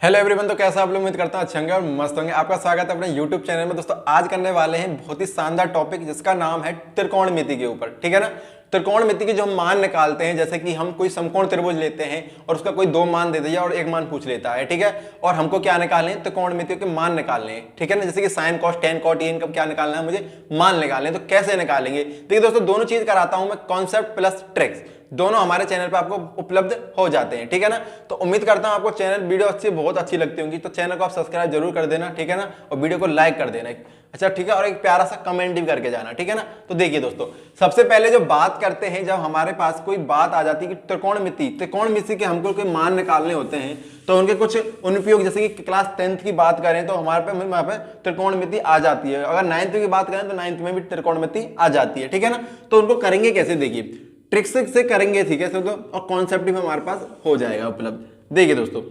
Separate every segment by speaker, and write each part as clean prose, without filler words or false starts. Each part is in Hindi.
Speaker 1: हेलो एवरीवन, तो कैसा आप लोग? उम्मीद करता हूं अच्छे होंगे और मस्त होंगे। आपका स्वागत है अपने यूट्यूब चैनल में। दोस्तों आज करने वाले हैं बहुत ही शानदार टॉपिक जिसका नाम है त्रिकोणमिति के ऊपर। ठीक है ना। त्रिकोणमिति के जो हम मान निकालते हैं, जैसे कि हम कोई समकोण त्रिभुज लेते हैं और उसका कोई दो मान दे दिया और एक मान पूछ लेता है। ठीक है। और हमको क्या निकालने हैं? त्रिकोणमिति के मान निकालने हैं। ठीक है ना। जैसे कि साइन कॉस टेन कॉट ये इनका क्या निकालना है, मुझे मान निकालने हैं। तो कैसे निकालेंगे? देखिए दोस्तों, दोनों चीज कराता हूं मैं, कॉन्सेप्ट प्लस ट्रिक्स, दोनों हमारे चैनल पे आपको उपलब्ध हो जाते हैं। ठीक है ना। तो उम्मीद करता हूं आपको चैनल वीडियो बहुत अच्छी लगती होंगी, तो चैनल को आप सब्सक्राइब जरूर कर देना। ठीक है ना। और वीडियो को लाइक कर देना। अच्छा ठीक है। और एक प्यारा सा कमेंट भी करके जाना। ठीक है ना। तो देखिए दोस्तों, सबसे पहले जो बात करते हैं, जब हमारे पास कोई बात आ जाती है कि त्रिकोणमिति के हमको कोई मान निकालने होते हैं, तो उनके कुछ अनुप्रयोग, जैसे कि क्लास 10th की बात करें तो हमारे पे वहां पे त्रिकोणमिति आ जाती है। अगर 9th की बात करें तो 9th में भी त्रिकोणमिति आ जाती है। ठीक है ना। तो उनको करेंगे कैसे, देखिए ट्रिक्स से करेंगे। ठीक है दोस्तों। और कॉन्सेप्ट भी हमारे पास हो जाएगा उपलब्ध। देखिए दोस्तों,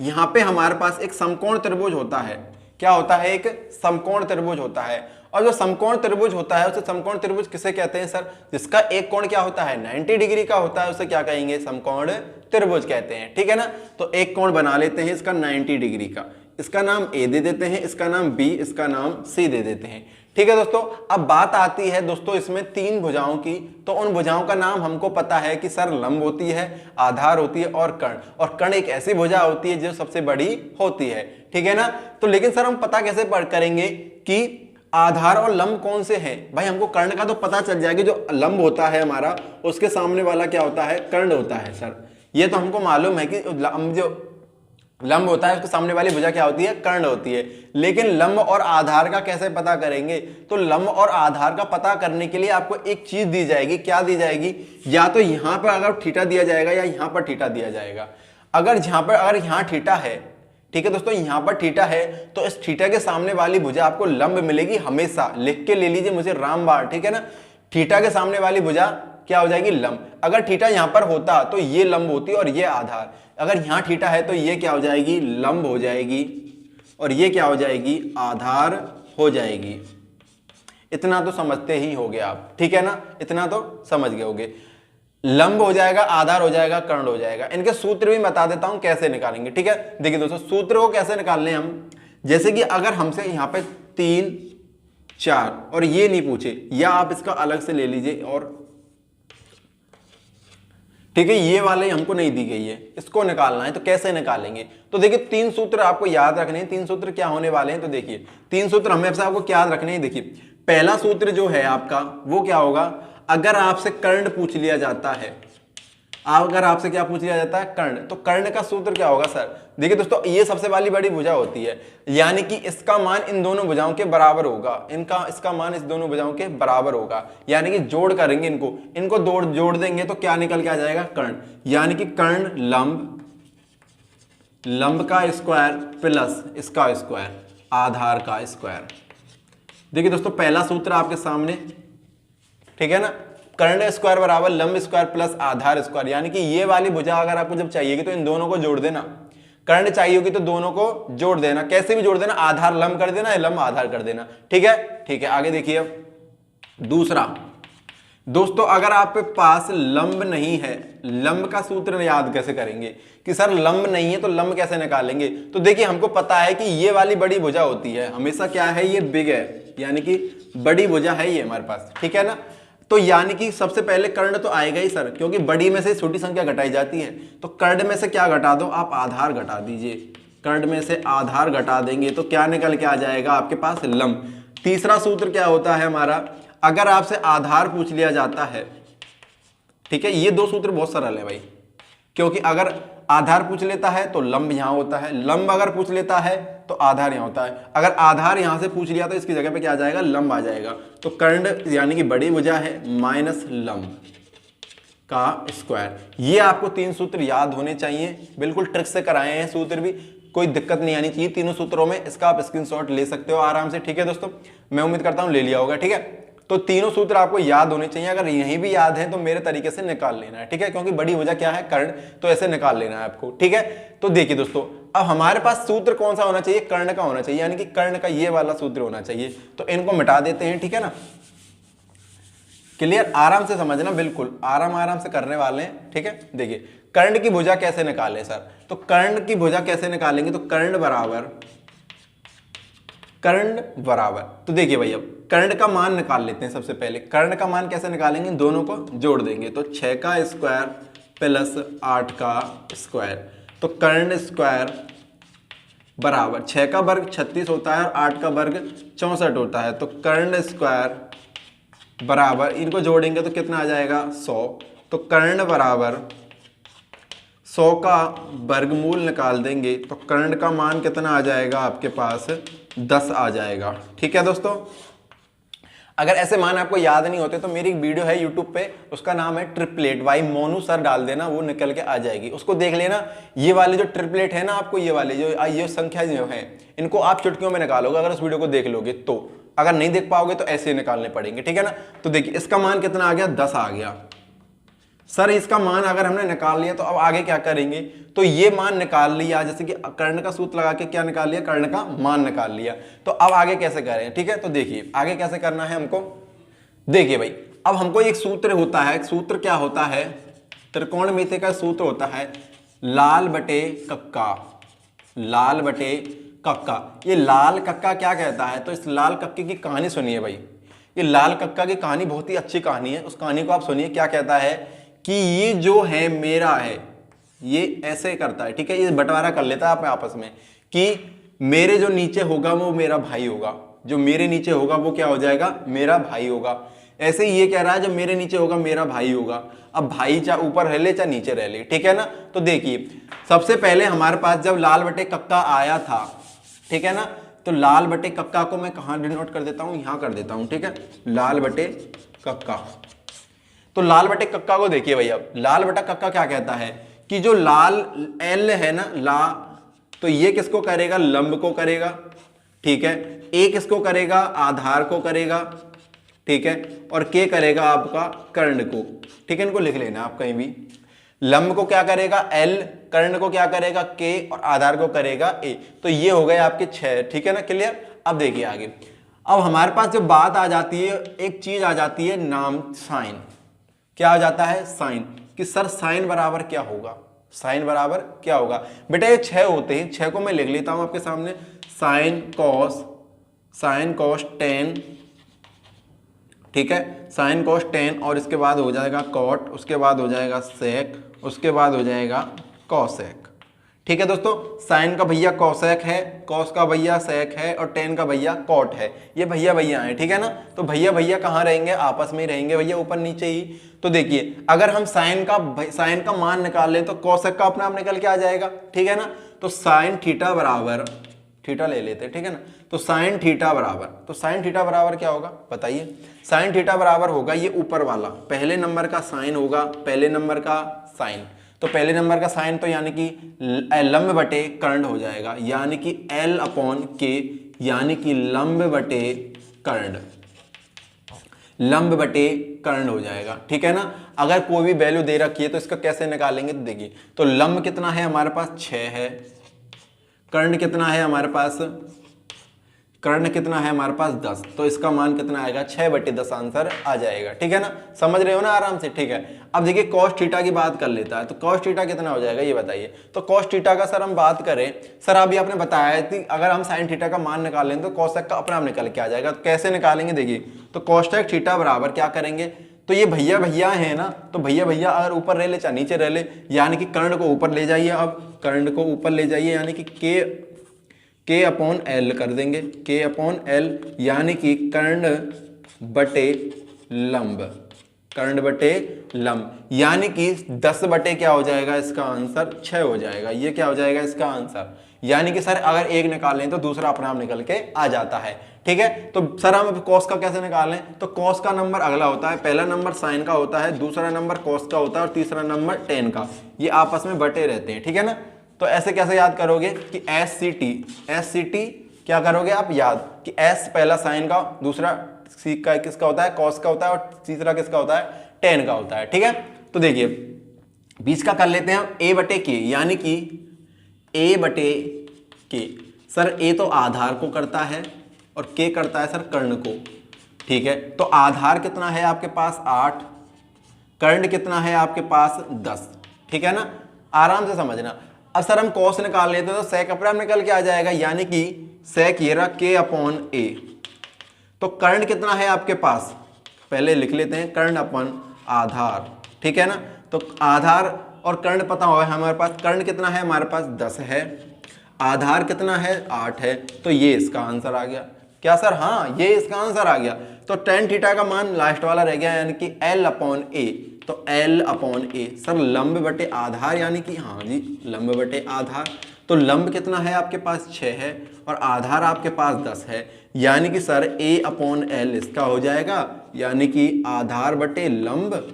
Speaker 1: यहां पे हमारे पास एक समकोण त्रिभुज होता है। क्या होता है? एक समकोण त्रिभुज होता है। और जो समकोण त्रिभुज होता है उसे समकोण त्रिभुज किसे कहते हैं सर? जिसका एक कोण क्या होता है? 90 डिग्री का होता है, उसे क्या कहेंगे? समकोण त्रिभुज कहते हैं। ठीक है ना। तो एक कोण बना लेते हैं इसका 90 डिग्री का, इसका नाम ए दे देते हैं, इसका नाम बी, इसका नाम सी दे देते हैं। ठीक है दोस्तों। अब बात आती है दोस्तों इसमें तीन भुजाओं की, तो उन भुजाओं का नाम हमको पता है कि सर लंब होती है, आधार होती है और कर्ण। और कर्ण एक ऐसी भुजा होती है जो सबसे बड़ी होती है। ठीक है ना। तो लेकिन सर हम पता कैसे करेंगे कि आधार और लंब कौन से हैं? भाई हमको कर्ण का तो पता चल जाएगा, जो लंब होता है हमारा उसके सामने वाला क्या होता है? कर्ण होता है सर। ये तो हमको मालूम है कि जो लंब होता है उसके सामने वाली भुजा क्या होती है? कर्ण होती है। लेकिन लंब और आधार का कैसे पता करेंगे? तो लंब और आधार का पता करने के लिए आपको एक चीज दी जाएगी। क्या दी जाएगी? या तो यहां पर अगर थीटा दिया जाएगा या यहां पर थीटा दिया जाएगा। अगर यहां थीटा है, ठीक है दोस्तों, यहां पर थीटा है, तो इस थीटा के सामने वाली भुजा आपको लंब मिलेगी हमेशा। लिख के ले लीजिए मुझे रामबाण। ठीक है ना। थीटा के सामने वाली भुजा क्या हो जाएगी? लंब। अगर थीटा यहां पर होता तो ये लंब होती और ये आधार। अगर यहां थीटा है तो ये क्या हो जाएगी? लंब हो जाएगी और ये क्या हो जाएगी? आधार हो जाएगी। इतना तो समझते ही होगे आप। ठीक है ना। इतना तो समझ गए होगे। लंब हो जाएगा, आधार हो जाएगा, कर्ण हो जाएगा। इनके सूत्र भी बता देता हूं कैसे निकालेंगे। ठीक है। देखिए दोस्तों, सूत्र को कैसे निकालने हम, जैसे कि अगर हमसे यहां पे 3 4 और ये नहीं पूछे, या आप इसका अलग से ले लीजिए, और ठीक है, ये वाले हमको नहीं दी गई है, इसको निकालना है। तो कैसे निकालेंगे? तो देखिए तीन सूत्र आपको याद रखने हैं। तीन सूत्र क्या होने वाले हैं? तो देखिए तीन सूत्र हमेशा आपको क्या याद रखने हैं। देखिए पहला सूत्र जो है आपका वो क्या होगा? अगर आपसे कर्ण पूछ लिया जाता है, अगर आपसे क्या पूछ लिया जाता है? कर्ण, तो कर्ण का सूत्र क्या होगा सर? देखिए दोस्तों, ये सबसे वाली बड़ी भुजा होती है, यानी कि इसका मान इन दोनों भुजाओं के बराबर होगा। इसका मान इस दोनों भुजाओं के बराबर होगा, यानी कि जोड़ करेंगे इनको जोड़ देंगे तो क्या निकल के आ जाएगा? कर्ण। यानी कि कर्ण लंब का स्क्वायर प्लस इसका स्क्वायर, आधार का स्क्वायर। देखिए दोस्तों, पहला सूत्र आपके सामने, ठीक है ना। कर्ण स्क्वायर बराबर लंब स्क्वायर प्लस आधार स्क्वायर, यानी कि ये वाली भुजा अगर आपको जब चाहिएगी तो इन दोनों को जोड़ देना। कर्ण चाहिए होगी तो दोनों को जोड़ देना। कैसे भी जोड़ देना, आधार लंब कर देना, लंब आधार कर देना। ठीक है। ठीक है, आगे देखिए। अब दूसरा दोस्तों, अगर आपके पास लंब नहीं है, लंब का सूत्र याद कैसे करेंगे कि सर लंब नहीं है तो लंब कैसे निकालेंगे? तो देखिए हमको पता है कि ये वाली बड़ी भुजा होती है हमेशा क्या है? ये बिग है, यानी कि बड़ी भुजा है ये हमारे पास। ठीक है ना। तो यानी कि सबसे पहले कर्ण तो आएगा ही सर, क्योंकि बड़ी में से छोटी संख्या घटाई जाती है। तो कर्ण में से क्या घटा दो आप? आधार घटा दीजिए। कर्ण में से आधार घटा देंगे तो क्या निकल के आ जाएगा आपके पास? लंब। तीसरा सूत्र क्या होता है हमारा? अगर आपसे आधार पूछ लिया जाता है, ठीक है, ये दो सूत्र बहुत सरल है भाई, क्योंकि अगर आधार पूछ लेता है तो लंब यहां होता है, लंब अगर पूछ लेता है तो आधार यहां होता है। अगर आधार यहां से पूछ लिया तो इसकी जगह पे क्या आ जाएगा? लंब आ जाएगा। तो कर्ण यानी कि बड़ी भुजा है माइनस लंब का स्क्वायर। ये आपको तीन सूत्र याद होने चाहिए। बिल्कुल ट्रिक से कराए हैं सूत्र भी, कोई दिक्कत नहीं आनी चाहिए तीनों सूत्रों में। इसका आप स्क्रीनशॉट ले सकते हो आराम से। ठीक है दोस्तों, मैं उम्मीद करता हूं ले लिया होगा। ठीक है। तो तीनों सूत्र आपको याद होने चाहिए। अगर यहीं भी याद है तो मेरे तरीके से निकाल लेना है। ठीक है, क्योंकि बड़ी वजह क्या है? कर्ण, तो ऐसे निकाल लेना है आपको। ठीक है। तो देखिए दोस्तों, अब हमारे पास सूत्र कौन सा होना चाहिए? कर्ण का होना चाहिए, यानी कि कर्ण का ये वाला सूत्र होना चाहिए। तो इनको मिटा देते हैं। ठीक है ना। क्लियर? आराम से समझना, बिल्कुल आराम से करने वाले हैं। ठीक है। देखिए कर्ण की भुजा कैसे निकालें सर? तो कर्ण की भुजा कैसे निकालेंगे, तो कर्ण बराबर, तो देखिए भाई अब कर्ण का मान निकाल लेते हैं। सबसे पहले कर्ण का मान कैसे निकालेंगे, दोनों को जोड़ देंगे, तो 6 का स्क्वायर प्लस 8 का स्क्वायर, तो कर्ण स्क्वायर बराबर 6 का वर्ग 36 होता है और 8 का वर्ग 64 होता है, तो कर्ण स्क्वायर बराबर इनको जोड़ेंगे तो कितना आ जाएगा 100, तो कर्ण बराबर 100 का वर्गमूल निकाल देंगे तो कर्ण का मान कितना आ जाएगा आपके पास 10 आ जाएगा। ठीक है दोस्तों, अगर ऐसे मान आपको याद नहीं होते तो मेरी एक वीडियो है यूट्यूब पे, उसका नाम है ट्रिपलेट, भाई मोनू सर डाल देना, वो निकल के आ जाएगी, उसको देख लेना। ये वाले जो ट्रिपलेट है ना, आपको ये वाले जो ये संख्या जो है इनको आप चुटकियों में निकालोगे अगर उस वीडियो को देख लोगे तो, अगर नहीं देख पाओगे तो ऐसे निकालने पड़ेंगे। ठीक है ना, तो देखिए इसका मान कितना आ गया 10 आ गया। सर इसका मान अगर हमने निकाल लिया तो अब आगे क्या करेंगे, तो ये मान निकाल लिया, जैसे कि कर्ण का सूत्र लगा के क्या निकाल लिया, कर्ण का मान निकाल लिया, तो अब आगे कैसे करें। ठीक है, तो देखिए आगे कैसे करना है हमको, देखिए भाई अब हमको एक सूत्र होता है, सूत्र क्या होता है, त्रिकोणमिति का सूत्र होता है लाल बटे कक्का, लाल बटे कक्का। ये लाल कक्का क्या कहता है, तो इस लाल कक्के की कहानी सुनिए भाई, ये लाल कक्का की कहानी बहुत ही अच्छी कहानी है, उस कहानी को आप सुनिए। क्या कहता है कि ये जो है मेरा है, ये ऐसे करता है, ठीक है, ये बंटवारा कर लेता है आप आपस में कि मेरे जो नीचे होगा वो मेरा भाई होगा, जो मेरे नीचे होगा वो क्या हो जाएगा, मेरा भाई होगा। ऐसे ही ये कह रहा है जो मेरे नीचे होगा मेरा भाई होगा। अब भाई चाहे ऊपर रह ले चाहे नीचे रह ले, ठीक है ना। तो देखिए सबसे पहले हमारे पास जब लाल बटे कक्का आया था, ठीक है ना, तो लाल बटे कक्का को मैं कहां डिनोट कर देता हूं, यहां कर देता हूं, ठीक है, लाल बटे कक्का। तो लाल बटे कक्का को देखिए भैया, लाल बटा कक्का क्या कहता है कि जो लाल एल है ना, ला, तो ये किसको करेगा, लंब को करेगा, ठीक है, ए किसको करेगा, आधार को करेगा, ठीक है, और के करेगा आपका कर्ण को, ठीक है, इनको लिख लेना आप कहीं भी। लंब को क्या करेगा एल, कर्ण को क्या करेगा के, और आधार को करेगा ए। तो ये हो गए आपके 6, ठीक है ना, क्लियर। अब देखिए आगे, अब हमारे पास जब बात आ जाती है, एक चीज आ जाती है नाम साइन। क्या आ जाता है, साइन, कि सर साइन बराबर क्या होगा, साइन बराबर क्या होगा। बेटा ये 6 होते हैं, 6 को मैं लिख लेता हूं आपके सामने, साइन कॉस टेन, ठीक है, साइन कॉस टेन, और इसके बाद हो जाएगा कॉट, उसके बाद हो जाएगा सेक, उसके बाद हो जाएगा कॉसेक। ठीक है दोस्तों, साइन का भैया कॉसेक है, कॉस का भैया सेक है, और टेन का भैया कॉट है। ये भैया भैया हैं, ठीक है ना। तो भैया भैया कहाँ रहेंगे, आपस में ही रहेंगे भैया, ऊपर नीचे ही। तो देखिए अगर हम साइन का मान निकाल लें तो कॉसेक का अपने आप निकल के आ जाएगा, ठीक है ना। तो साइन थीटा बराबर, थीटा ले लेते हैं, ठीक है ना, तो साइन थीटा बराबर, तो साइन थीटा बराबर क्या होगा बताइए, साइन थीटा बराबर होगा ये ऊपर वाला, पहले नंबर का साइन होगा, पहले नंबर का साइन, तो पहले नंबर का साइन तो यानी कि लंब बटे कर्ण हो जाएगा, यानी कि L अपॉन के, यानी कि लंब बटे कर्ण, लंब बटे कर्ण हो जाएगा, ठीक है ना। अगर कोई भी वैल्यू दे रखी है तो इसका कैसे निकालेंगे, तो देखिए, तो लंब कितना है हमारे पास 6 है, कर्ण कितना है हमारे पास, कर्ण कितना है हमारे पास 10, तो इसका मान कितना आएगा 6/10 आंसर आ जाएगा, ठीक है ना, समझ रहे हो ना आराम से, ठीक है। अब देखिए कॉस थीटा की बात कर लेता है, तो कॉस थीटा कितना हो जाएगा ये बताइए। तो कॉस थीटा का सर हम बात करें, सर अभी आपने बताया थी अगर हम साइन थीटा का मान निकाल लें तो कॉसेक का अपने आप निकल के आ जाएगा। तो कैसे निकालेंगे देखिए, तो कॉसेक थीटा बराबर क्या करेंगे, तो ये भैया भैया है ना, तो भैया भैया अगर ऊपर रह ले चाहे नीचे रह ले, यानी कि कर्ण को ऊपर ले जाइए, अब कर्ण को ऊपर ले जाइए, यानी कि के अपॉन एल कर देंगे, के अपॉन एल, यानी कि कर्ण बटे लंब, कर्ण बटे लंब, यानी कि 10 बटे क्या हो जाएगा इसका आंसर 6 हो जाएगा। ये क्या हो जाएगा इसका आंसर, यानी कि सर अगर एक निकालें तो दूसरा अपने आप निकल के आ जाता है, ठीक है। तो सर हम कॉस का कैसे निकालें, तो कॉस का नंबर अगला होता है, पहला नंबर साइन का होता है, दूसरा नंबर कॉस का होता है, और तीसरा नंबर टेन का, ये आपस में बटे रहते हैं, ठीक है ना। तो ऐसे कैसे याद करोगे कि एस सी टी क्या करोगे आप याद, कि एस पहला साइन का, दूसरा सी का किसका होता है, कॉस का होता है, और तीसरा किसका होता है, टेन का होता है, ठीक है। तो देखिए बीच का कर लेते हैं ए बटे के, यानी कि ए बटे के, सर ए तो आधार को करता है और के करता है सर कर्ण को, ठीक है। तो आधार कितना है आपके पास 8, कर्ण कितना है आपके पास 10, ठीक है ना, आराम से समझना। अब सर हम कॉस निकाल लेते हैं तो सेक अपने आप निकल के आ जाएगा, यानी कि सेक ये रहा k अपॉन ए। तो कर्ण कितना है आपके पास, पहले लिख लेते हैं, कर्ण अपन आधार, ठीक है ना। तो आधार और कर्ण पता हुआ है हमारे पास, कर्ण कितना है हमारे पास 10 है, आधार कितना है 8 है, तो ये इसका आंसर आ गया। क्या सर, हाँ ये इसका आंसर आ गया। तो tan थीटा का मान लास्ट वाला रह गया, यानी कि l अपॉन ए। तो l अपॉन ए सर लंब बटे आधार, यानी कि हाँ जी लंब बटे आधार। तो लंब कितना है आपके पास 6 है और आधार आपके पास 10 है, यानी कि सर a अपॉन एल इसका हो जाएगा, यानी कि आधार बटे लंब,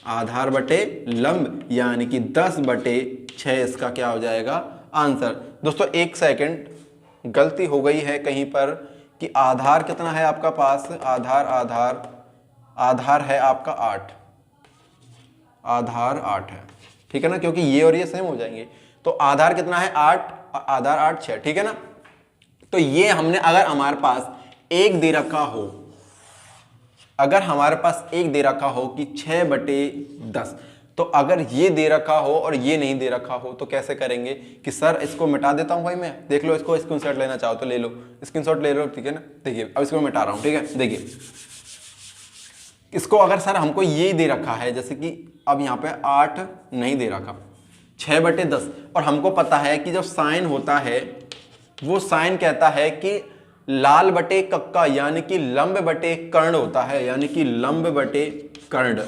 Speaker 1: आधार बटे लंब, यानी कि 10 बटे 6 इसका क्या हो जाएगा आंसर। दोस्तों एक सेकंड, गलती हो गई है कहीं पर कि आधार कितना है आपका पास, आधार है आपका 8, आधार 8 है, ठीक है ना, क्योंकि ये और ये सेम हो जाएंगे। तो आधार कितना है 8, आधार 8 6, ठीक है ना। तो ये हमने, अगर हमारे पास एक दे रखा हो, अगर हमारे पास एक दे रखा हो कि 6/10, तो अगर ये दे रखा हो और ये नहीं दे रखा हो तो कैसे करेंगे कि सर इसको मिटा देता हूं भाई मैं, देख लो इसको स्क्रीनशॉट लेना चाहो तो ले लो, स्क्रीनशॉट ले लो, ठीक है ना। देखिए अब इसको मिटा रहा हूं, ठीक है। देखिए इसको अगर सर हमको ये दे रखा है, जैसे कि अब यहाँ पे 8 नहीं दे रखा, 6/10, और हमको पता है कि जब साइन होता है वो साइन कहता है कि लाल बटे कक्का, यानी कि लंब बटे कर्ण होता है, यानी कि लंब बटे कर्ण,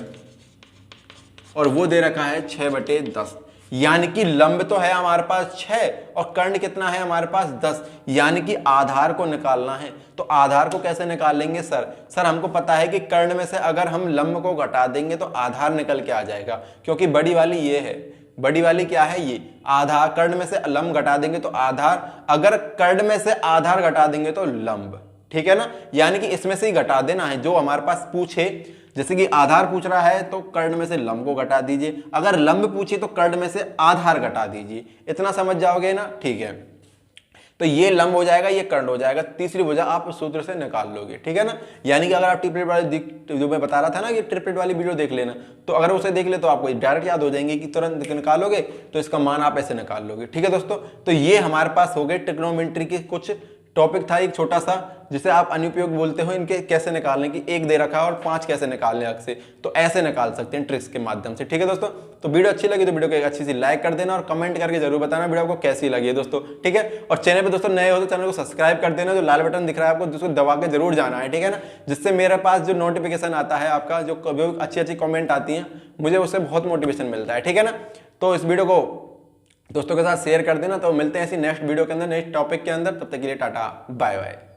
Speaker 1: और वो दे रखा है 6/10, यानी कि लंब तो है हमारे पास 6 और कर्ण कितना है हमारे पास 10, यानी कि आधार को निकालना है। तो आधार को कैसे निकाल लेंगे सर हमको पता है कि कर्ण में से अगर हम लंब को घटा देंगे तो आधार निकल के आ जाएगा, क्योंकि बड़ी वाली ये है, बड़ी वाली क्या है ये आधार, कर्ण में से लंब घटा देंगे तो आधार, अगर कर्ण में से आधार घटा देंगे तो लंब, ठीक है ना। यानी कि इसमें से ही घटा देना है जो हमारे पास पूछे, जैसे कि आधार पूछ रहा है तो कर्ण में से लंब को घटा दीजिए, अगर लंब पूछे तो कर्ण में से आधार घटा दीजिए, इतना समझ जाओगे ना, ठीक है। तो ये लंब हो जाएगा, ये कर्ण हो जाएगा, तीसरी भुजा आप सूत्र से निकाल लोगे, ठीक है ना। यानी कि अगर आप ट्रिपलेट वाली जो मैं बता रहा था ना कि ट्रिपलेट वाली वीडियो देख लेना, तो अगर उसे देख ले तो आपको डायरेक्ट याद हो जाएंगे कि तुरंत निकालोगे तो इसका मान आप ऐसे निकाल लोगे, ठीक है दोस्तों। तो ये हमारे पास हो गए ट्रिग्नोमेट्री के कुछ टॉपिक था, एक छोटा सा, जिसे आप अनुपयोग बोलते हो, इनके कैसे निकालने की, एक दे रखा है और 5 कैसे निकालने अक्स से, तो ऐसे निकाल सकते हैं ट्रिक्स के माध्यम से, ठीक है दोस्तों। तो वीडियो अच्छी लगी तो वीडियो को एक अच्छी सी लाइक कर देना और कमेंट करके जरूर बताना वीडियो आपको कैसी लगी है दोस्तों, ठीक है। और चैनल पे दोस्तों नए हो तो चैनल को सब्सक्राइब कर देना, जो लाल बटन दिख रहा है आपको जिसको दबा के जरूर जाना है, ठीक है ना, जिससे मेरे पास जो नोटिफिकेशन आता है आपका, जो अच्छी अच्छी कमेंट आती है, मुझे उससे बहुत मोटिवेशन मिलता है, ठीक है ना। तो इस वीडियो को दोस्तों के साथ शेयर कर देना। तो मिलते हैं ऐसी नेक्स्ट वीडियो के अंदर, नेक्स्ट टॉपिक के अंदर, तब तक के लिए टाटा बाय बाय।